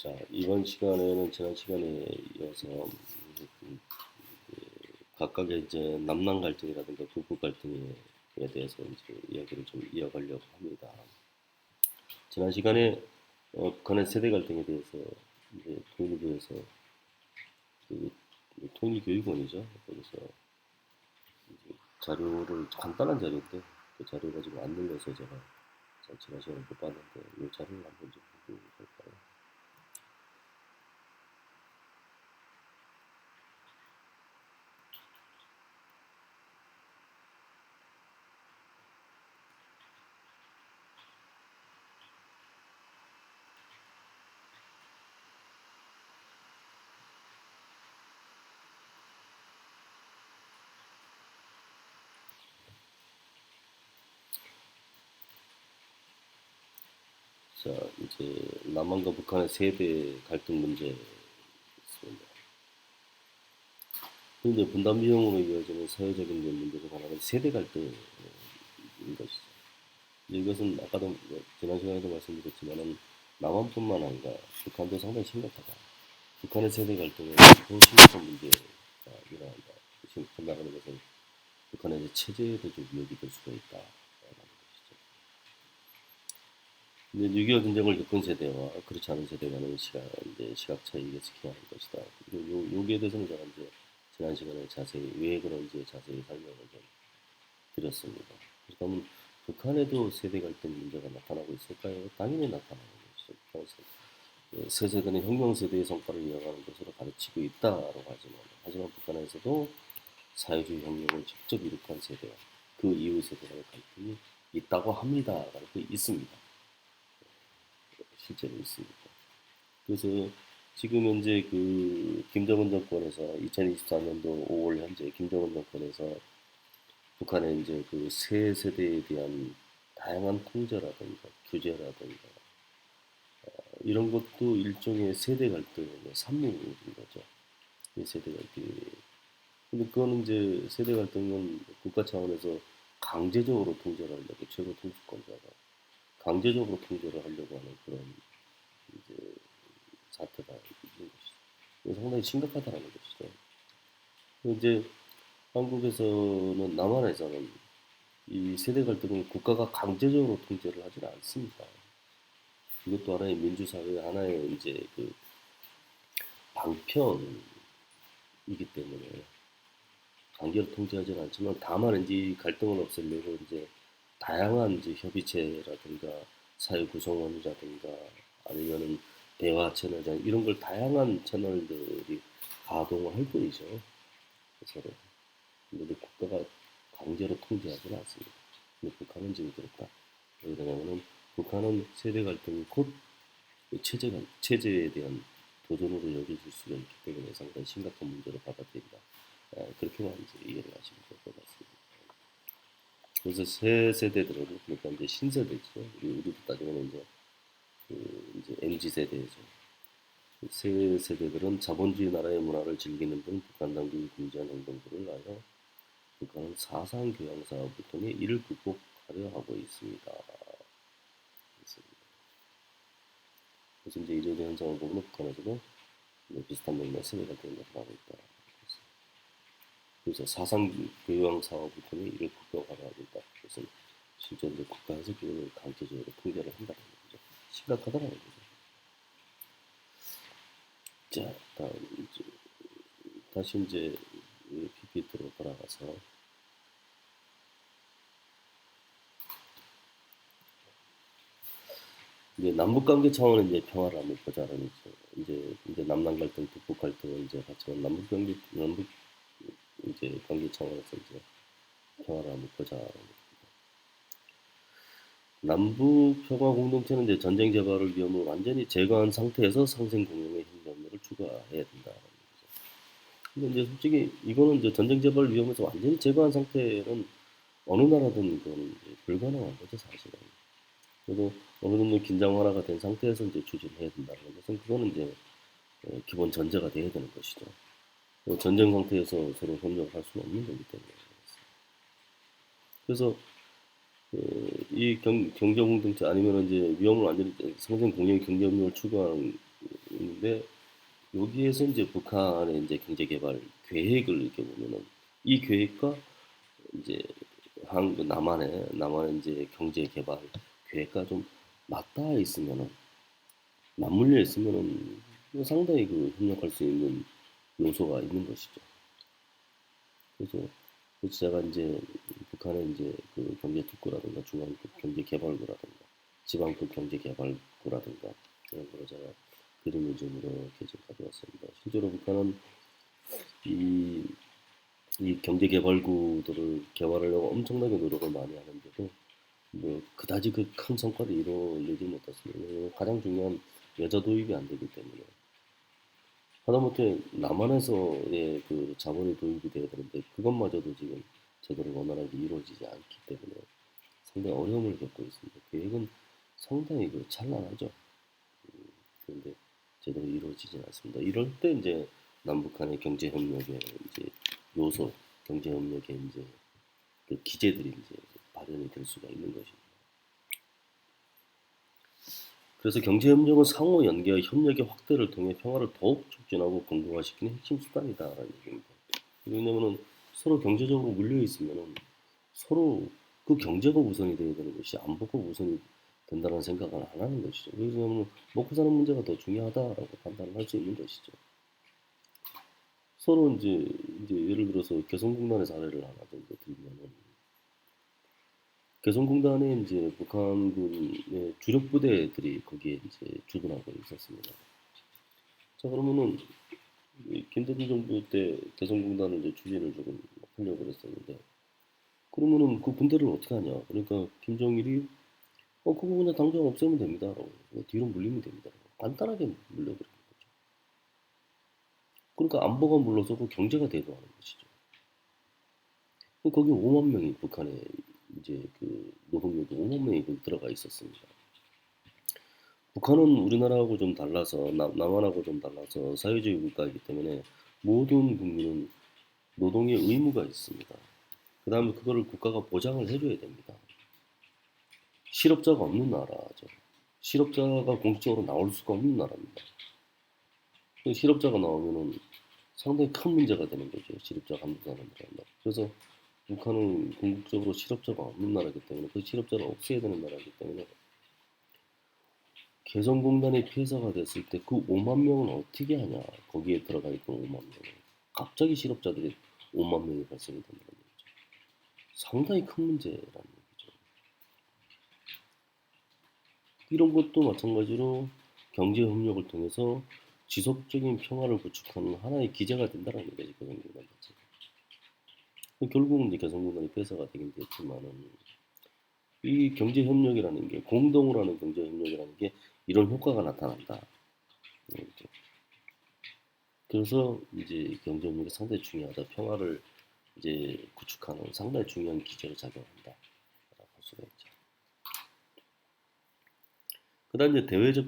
자, 이번 시간에는 지난 시간에 이어서 각각의 이제 남남 갈등이라든가 북북 갈등에 대해서 이제 이야기를 좀 이어가려고 합니다. 지난 시간에 북한의 세대 갈등에 대해서 이제 통일부에서 그 통일교육원이죠. 거기서 이제 자료를 간단한 자료인데 그 자료 가지고 안 눌러서 제가 지난 시간에 못 봤는데 이 자료를 한번 좀 보고 볼까요? 자, 이제 남한과 북한의 세대 갈등 문제 있습니다. 현재 분단 비용으로 이어지는 사회적인 문제 중 하나는 세대 갈등인 것이죠. 이것은 아까도 지난 시간에도 말씀드렸지만은 남한뿐만 아니라 북한도 상당히 심각하다. 북한의 세대 갈등은 더 심각한 문제가 일어난다. 심각하다는 것은 북한의 체제에도 좀 위협이 될 수가 있다라는 것이죠. 근데 6.25 전쟁을 겪은 세대와 그렇지 않은 세대 간의 시각 차이가 특히하는 것이다. 그리고 여기에 대해서는 제가 이제 지난 시간에 자세히 왜 그런지 자세히 설명을 좀 드렸습니다. 그렇다면 북한에도 세대 갈등 문제가 나타나고 있을까요? 당연히 나타나는 것이죠. 새 세대는 혁명 세대의 성과를 이어가는 것으로 가르치고 있다라고 하지만 북한에서도 사회주의 혁명을 직접 이룩한 세대와 그 이후 세대 간의 갈등이 있다고 합니다. 있습니다. 실제로 있습니다. 그래서 지금 현재 그 김정은 정권에서 2024년도 5월 현재 김정은 정권에서 북한의 이제 그 새 세대에 대한 다양한 통제라든가 규제라든가 이런 것도 일종의 세대 갈등의 산물인 거죠. 이 세대 갈등이. 근데 그거는 이제 세대 갈등은 국가 차원에서 강제적으로 통제를 하려고 최고 통수권자가 강제적으로 통제를 하려고 하는 그런 이제 사태가 있는 것이죠. 이게 상당히 심각하다는 것이죠. 이제 한국에서는 남한에서는 이 세대 갈등을 국가가 강제적으로 통제를 하지는 않습니다. 이것도 하나의 민주사회의 하나의 이제 그 방편이기 때문에 강제로 통제하지는 않지만 다만 이제 이 갈등을 없애려고 이제 다양한 이제 협의체라든가 사회 구성원이라든가 아니면은 대화 채널 이런 걸 다양한 채널들이 가동을 할 뿐이죠. 서로. 근데 국가가 강제로 통제하지는 않습니다. 근데 북한은 지금 그렇다. 왜 그러냐면은 북한은 세대 갈등이 곧 체제에 대한 도전으로 여겨질 수가 있기 때문에 상당히 심각한 문제로 받아들인다. 그렇게만 이제 이해를 하시면 될 것 같습니다. 그래서 새 세대들은 그러니까 이제 신세대죠. 우리도 따지면 이제 MZ 세대죠. 새 세대들은 자본주의 나라의 문화를 즐기는 등 북한 당국이 금지한 행동들을 하여 북한은 사상 교양 사업을 통해 이를 극복하려 하고 있습니다. 그래서 이제 이런 현상을 보면 북한에서도 비슷한 맥락의 세대 갈등이 나타나고 있다. 그래서 사상 교양 사업을 통해 이를 극복하려 하고 있다. 그래서 실제로 이제 국가에서 그걸 강제적으로 통제를 한다는 거죠. 심각하다는 거죠. 자, 다시 이제 PPT로 돌아가서 이제 남북 관계 차원은 이제 평화를 한번 보자라는 이제 남남 갈등, 북북 갈등은 이제 같지만 남북 이제 관계 차원에서 이제 평화를 한번 보자라는 거. 남북 평화 공동체는 이제 전쟁 재발을 위험을 완전히 제거한 상태에서 상생 공영의 협력을 추가해야 된다는 거죠. 근데 이제 솔직히 이거는 이제 전쟁 재발 위험에서 완전히 제거한 상태는 어느 나라든 그건 불가능한 거죠 사실은. 그래도 어느 정도 긴장 완화가 된 상태에서 이제 추진해야 된다는 것은 그거는 이제 기본 전제가 돼야 되는 것이죠. 전쟁 상태에서 서로 협력을 할 수는 없는 거기 때문에. 그래서 이 경제 공동체 아니면 이제 위험을 완전히 상생 공유의 경제 협력을 추구하는 있는데 여기에서 이제 북한의 이제 경제 개발 계획을 이렇게 보면은 이 계획과 이제 남한의 이제 경제 개발 계획과 좀 맞닿아 있으면은 맞물려 있으면은 상당히 그 협력할 수 있는 요소가 있는 것이죠. 그래서 제가 이제 북한의 이제 그 경제 특구라든가 중앙급 경제 개발구라든가 지방급 경제 개발구라든가 이런 거를 제가 그림을 좀 이렇게 좀 가져왔습니다. 실제로 북한은 이, 이 경제 개발구들을 개발하려고 엄청나게 노력을 많이 하는데도 뭐 그다지 그 큰 성과를 이루지 못했습니다. 가장 중요한 여자 도입이 안 되기 때문에 하다못해 남한에서의 그 자본이 도입이 돼야 되는데 그것마저도 지금 제대로 원활하게 이루어지지 않기 때문에 상당히 어려움을 겪고 있습니다. 계획은 상당히 그 찬란하죠. 그런데 제대로 이루어지지 않습니다. 이럴 때 이제 남북 간의 경제 협력의 이제 요소, 경제 협력의 이제 그 기제들이 이제 발현이 될 수가 있는 것입니다. 그래서 경제 협력은 상호 연계와 협력의 확대를 통해 평화를 더욱 촉진하고 공고화시키는 핵심 수단이다라는 얘기입니다. 왜냐면은 서로 경제적으로 물려 있으면은 서로 그 경제가 우선이 돼야 되는 것이 안보가 우선이 된다는 생각을 안 하는 것이죠. 왜냐하면 먹고 사는 문제가 더 중요하다라고 판단을 할 수 있는 것이죠. 서로 이제 예를 들어서 개성공단의 사례를 하나 정도 들면은 개성공단에 이제 북한군의 주력 부대들이 거기에 이제 주둔하고 있었습니다. 자 그러면은 김대중 정부 때 개성공단을 이제 추진을 조금 하려고 그랬었는데 그러면은 그 군대를 어떻게 하냐? 그러니까 김정일이 그거 그냥 당장 없애면 됩니다라고 뒤로 물리면 됩니다라고 간단하게 물려버린 거죠. 그러니까 안보가 물러서고 경제가 대두하는 것이죠. 거기 5만 명이 북한에 이제 그 노동력이 5만 명이 거기 들어가 있었습니다. 북한은 우리나라하고 좀 달라서 남한하고 좀 달라서 사회주의 국가이기 때문에 모든 국민은 노동의 의무가 있습니다. 그 다음에 그거를 국가가 보장을 해줘야 됩니다. 실업자가 없는 나라죠. 실업자가 공식적으로 나올 수가 없는 나라입니다. 실업자가 나오면은 상당히 큰 문제가 되는 거죠. 실업자가 한두 사람들한테. 그래서 북한은 궁극적으로 실업자가 없는 나라이기 때문에 그 실업자를 없애야 되는 나라이기 때문에 개성공단이 폐쇄가 됐을 때 그 5만 명은 어떻게 하냐. 거기에 들어가 있던 5만 명은. 갑자기 실업자들이 5만 명이 발생이 된다는 얘기죠. 상당히 큰 문제라는 얘기죠. 이런 것도 마찬가지로 경제 협력을 통해서 지속적인 평화를 구축하는 하나의 기제가 된다는 얘기죠. 개성공단 자체가. 결국은 이제 개성공단이 폐쇄가 되긴 됐지만은 이 경제 협력이라는 게 공동으로 하는 경제 협력이라는 게 이런 효과가 나타난다. 이렇게. 그래서 이제 경제 협력이 상당히 중요하다. 평화를 이제 구축하는 상당히 중요한 기제로 작용한다. 볼 수가 있죠. 그다음 이제 대외적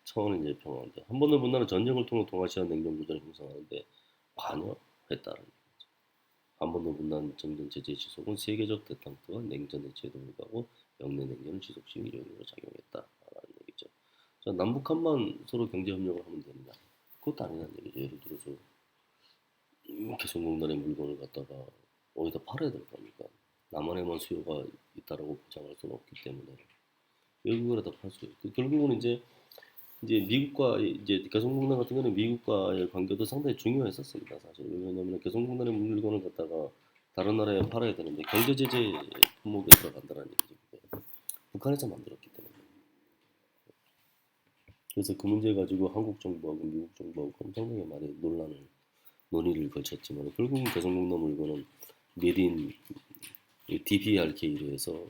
차원의 이제 평화인데 한 번도 못 나는 전쟁을 통해 동아시아 냉전 구조를 형성하는데 관여했다는 얘기죠. 한 번도 못 나는 정전 제재 지속은 세계적 대탕트와 냉전의 제도를 가고 영내 냉전을 지속시키는 요인으로 작용했다라는 얘기죠. 자, 남북한만 서로 경제 협력을 하면 되느냐? 그것도 아니라는 얘기죠. 예를 들어서 개성공단의 물건을 갖다가 어디다 팔아야 될 겁니까? 남한에만 수요가 있다라고 보장할 수는 없기 때문에 외국에다 팔 수 있고 결국은 이제 미국과 이제 개성공단 같은 경우는 미국과의 관계도 상당히 중요했었습니다. 사실 왜냐하면 개성공단의 물건을 갖다가 다른 나라에 팔아야 되는데 경제 제재 품목에 들어간다는 얘기죠. 북한에서 만들었기 때문에. 그래서 그 문제 가지고 한국 정부하고 미국 정부하고 엄청나게 많이 논의를 거쳤지만 결국은 개성공단 물건은 메딘 DPRK로 해서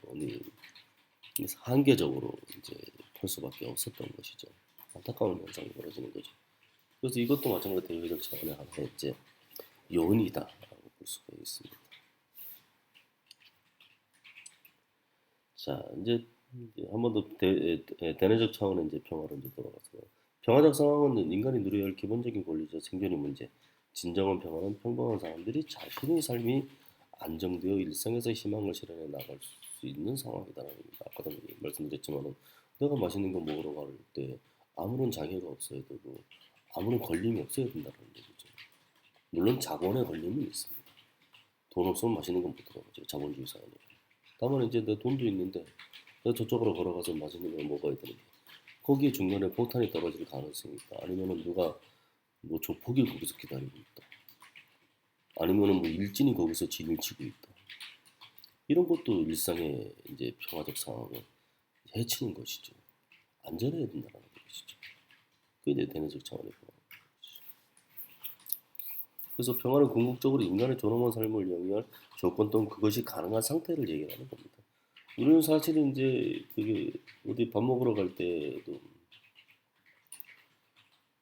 한계적으로 이제 팔 수밖에 없었던 것이죠. 안타까운 현상이 벌어지는 거죠. 그래서 이것도 마찬가지로 대외적 차원의 하나의 이제 요인이다라고 볼 수가 있습니다. 자, 이제 한 번 더 대내적 차원의 이제 평화로 이제 돌아가서 평화적 상황은 인간이 누려야 할 기본적인 권리죠. 생존의 문제. 진정한 평화는 평범한 사람들이 자신의 삶이 안정되어 일상에서 희망을 실현해 나갈 수 있는 상황이다라는 겁니다. 아까도 말씀드렸지만은 내가 맛있는 거 먹으러 갈 때 아무런 장애가 없어야 되고 아무런 걸림이 없어야 된다는 얘기죠. 물론 자본의 걸림은 있습니다. 돈 없으면 맛있는 건 못 들어가죠. 자본주의 사회니까. 다만 이제 내 돈도 있는데 내가 저쪽으로 걸어가서 맛있는 걸 먹어야 되는데 거기에 중간에 포탄이 떨어질 가능성이 있다. 아니면은 누가 뭐 조폭이 거기서 기다리고 있다. 아니면은 뭐 일진이 거기서 진을 치고 있다. 이런 것도 일상의 이제 평화적 상황을 해치는 것이죠. 안전해야 된다는 것이죠. 그게 이제 대내적 차원의 평화. 그래서 평화는 궁극적으로 인간의 존엄한 삶을 영위할 조건 또는 그것이 가능한 상태를 얘기하는 겁니다. 우리는 사실은 이제 그게 어디 밥 먹으러 갈 때도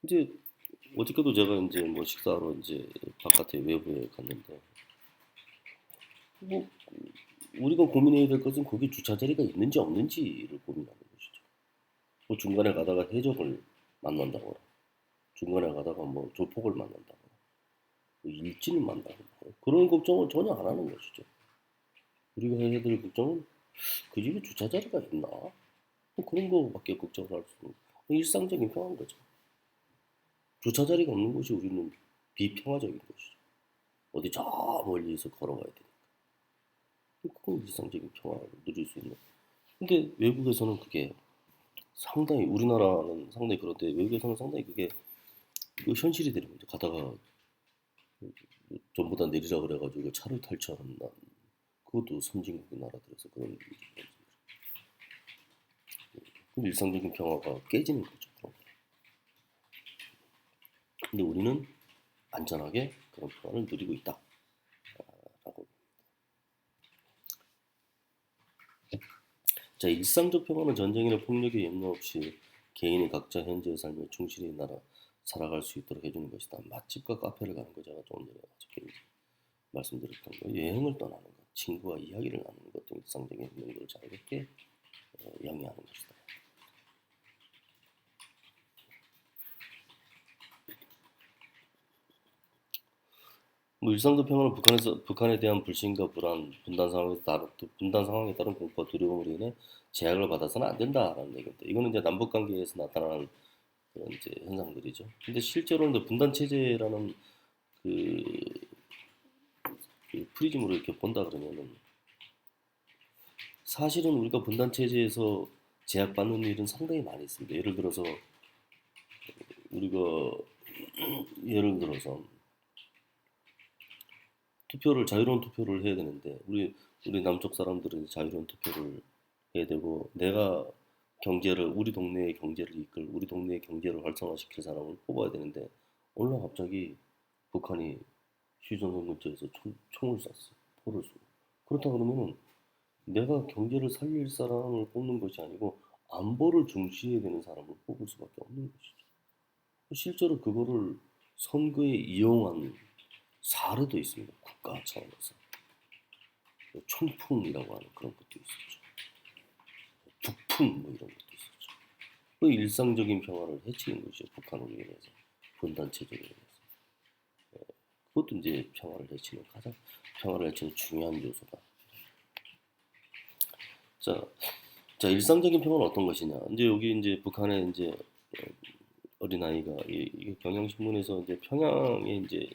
이제 어저께도 제가 이제 뭐 식사하러 이제 바깥에 외부에 갔는데 뭐 우리가 고민해야 될 것은 거기 주차 자리가 있는지 없는지를 고민하는 것이죠. 뭐 중간에 가다가 해적을 만난다거나 중간에 가다가 뭐 조폭을 만난다거나 뭐 일진을 만난다거나 그런 걱정을 전혀 안 하는 것이죠. 우리가 해야 될 걱정은 그 집에 주차 자리가 있나? 뭐 그런 거밖에 걱정을 할 수 없는 일상적인 평화인 거죠. 주차 자리가 없는 곳이 우리는 비평화적인 것이죠. 어디 저 멀리서 걸어가야 되니까. 그건 일상적인 평화를 누릴 수 있는. 근데 외국에서는 그게 상당히 우리나라는 상당히 그런데 외국에서는 상당히 그게 그 현실이 되는 거죠. 가다가 전부 다 내리라 그래가지고 차를 탈취하는 난 그것도 선진국의 나라들에서 그런 일이 벌어집니다. 그럼 일상적인 평화가 깨지는 거죠. 그런 거. 근데 우리는 안전하게 그런 평화를 누리고 있다라고. 자, 일상적 평화는 전쟁이나 폭력의 염려 없이 개인이 각자 현재의 삶을 충실히 살아갈 수 있도록 해주는 것이다. 맛집과 카페를 가는 거 제가 조금 전에 어저께 이제 말씀드렸던 거, 여행을 떠나는 것, 친구와 이야기를 나누는 것 등 일상적인 행동들을 자유롭게 영위하는 것이다. 뭐 일상적 평화는 북한에 대한 불신과 불안, 분단 상황에 따른 공포와 두려움으로 인해 제약을 받아서는 안 된다라는 얘기입니다. 이거는 이제 남북 관계에서 나타나는 그런 이제 현상들이죠. 근데 실제로는 이제 분단 체제라는 그, 그 프리즘으로 이렇게 본다 그러면은 사실은 우리가 분단 체제에서 제약받는 일은 상당히 많이 있습니다. 우리가 예를 들어서 자유로운 투표를 해야 되는데 우리 남쪽 사람들은 자유로운 투표를 해야 되고 내가 우리 동네의 경제를 우리 동네의 경제를 활성화시킬 사람을 뽑아야 되는데 어느 날 갑자기 북한이 휴전선 근처에서 총을 쐈어. 포를 쏘고. 그렇다 그러면은 내가 경제를 살릴 사람을 뽑는 것이 아니고 안보를 중시해야 되는 사람을 뽑을 수밖에 없는 것이죠. 실제로 그거를 선거에 이용한 사례도 있습니다. 국가 차원에서. 총풍이라고 하는 그런 것도 있었죠. 북풍 뭐 이런 것도 있었죠. 그 일상적인 평화를 해치는 것이죠. 북한으로 인해서. 분단 체제로 인해서. 그것도 이제 평화를 해치는 중요한 요소다. 자, 일상적인 평화는 어떤 것이냐? 이제 여기 이제 북한의 이제 어린아이가 이게 경향신문에서 이제 평양에 이제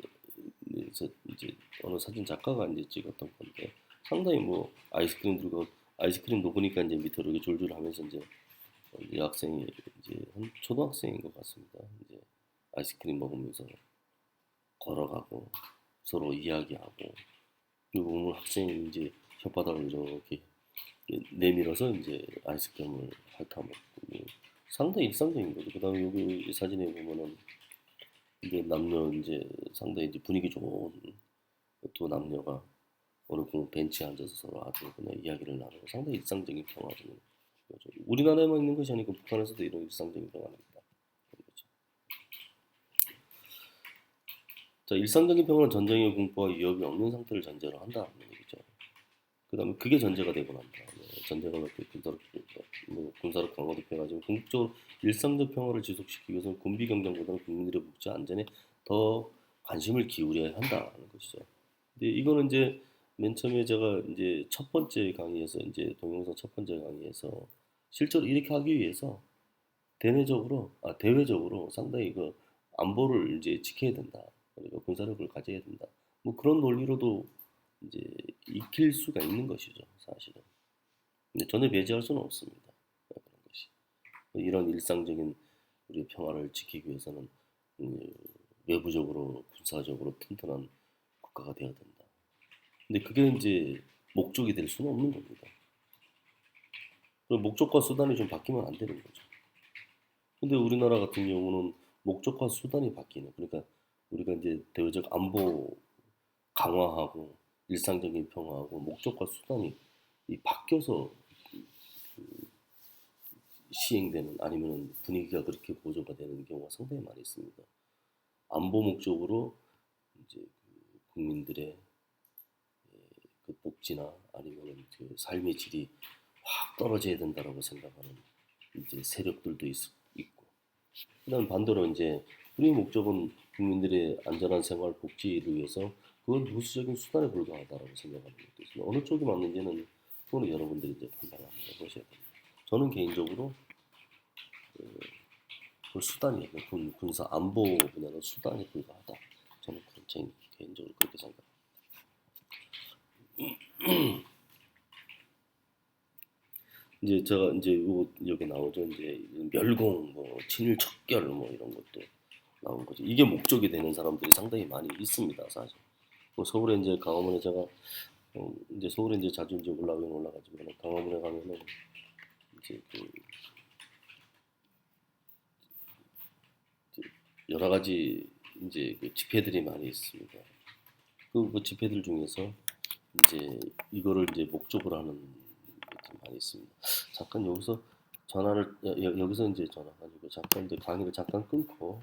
어느 사진 작가가 이제 찍었던 건데 상당히 뭐 아이스크림 녹으니까 이제 밑으로 이렇게 졸졸 하면서 이제 이 학생이 이제 한 초등학생인 것 같습니다. 이제 아이스크림 먹으면서 걸어가고 서로 이야기하고 그리고 오늘 학생이 이제 혓바닥을 이렇게 내밀어서 이제 아이스크림을 핥아먹고 상당히 일상적인 거죠. 그다음에 여기 이 사진에 보면은 이게 남녀 이제 상당히 이제 분위기 좋은 두 남녀가 어느 벤치에 앉아서 서로 아주 그냥 이야기를 나누고 상당히 일상적인 평화를 거죠. 우리나라에만 있는 것이 아니고 북한에서도 이런 일상적인 평화가 있다. 그런 거죠. 자, 일상적인 평화는 전쟁의 공포와 위협이 없는 상태를 전제로 한다는 얘기죠. 그다음에 그게 전제가 되고 난 다음에 전쟁을 어떻게 군사력 강화 높여가지고 궁극적으로 일상적 평화를 지속시키기 위해서는 군비 경쟁보다는 국민들의 복지 안전에 더 관심을 기울여야 한다는 것이죠. 근데 이거는 이제 맨 처음에 제가 이제 첫 번째 강의에서 이제 동영상 첫 번째 강의에서 실제로 이렇게 하기 위해서 대외적으로 상당히 그 안보를 이제 지켜야 된다. 그리고 군사력을 가져야 된다. 뭐 그런 논리로도 이제 익힐 수가 있는 것이죠, 사실은. 근데 전혀 배제할 수는 없습니다. 그런 것이. 이런 일상적인 우리의 평화를 지키기 위해서는 음, 외부적으로 군사적으로 튼튼한 국가가 되어야 된다. 근데 그게 이제 목적이 될 수는 없는 겁니다. 그 목적과 수단이 좀 바뀌면 안 되는 거죠. 근데 우리나라 같은 경우는 목적과 수단이 바뀌는. 그러니까 우리가 이제 대외적 안보 강화하고 일상적인 평화하고 목적과 수단이 이 바뀌어서 시행되는 아니면 분위기가 그렇게 고조가 되는 경우가 상당히 많이 있습니다. 안보 목적으로 이제 그 국민들의 그 복지나 아니면 그 삶의 질이 확 떨어져야 된다라고 생각하는 이제 세력들도 있고, 그다음 반대로 이제 우리 목적은 국민들의 안전한 생활 복지를 위해서 그건 부수적인 수단에 불과하다라고 생각하는 것도 있습니다. 어느 쪽이 맞는지는 그거는 여러분들이 이제 판단을 한번 해보셔야 됩니다. 저는 개인적으로 그 수단이에요. 군사 안보 분야는 수단에 불과하다. 저는 그런 개인적으로 그렇게 생각합니다. 이제 제가 이제 여기 나오죠. 이제 멸공, 뭐 친일 척결, 뭐 이런 것도 나온 거죠. 이게 목적이 되는 사람들이 상당히 많이 있습니다, 사실. 뭐 서울에 이제 강화문에 제가 이제 서울에 이제 자주 이제 올라가긴 올라가지만 강화문에 가면은 이제 그 여러 가지 이제 그 집회들이 많이 있습니다. 그 집회들 중에서 이제 이거를 이제 목적으로 하는 것들이 많이 있습니다. 잠깐 여기서 전화를 여기서 이제 전화가 아니고 잠깐 이제 강의를 잠깐 끊고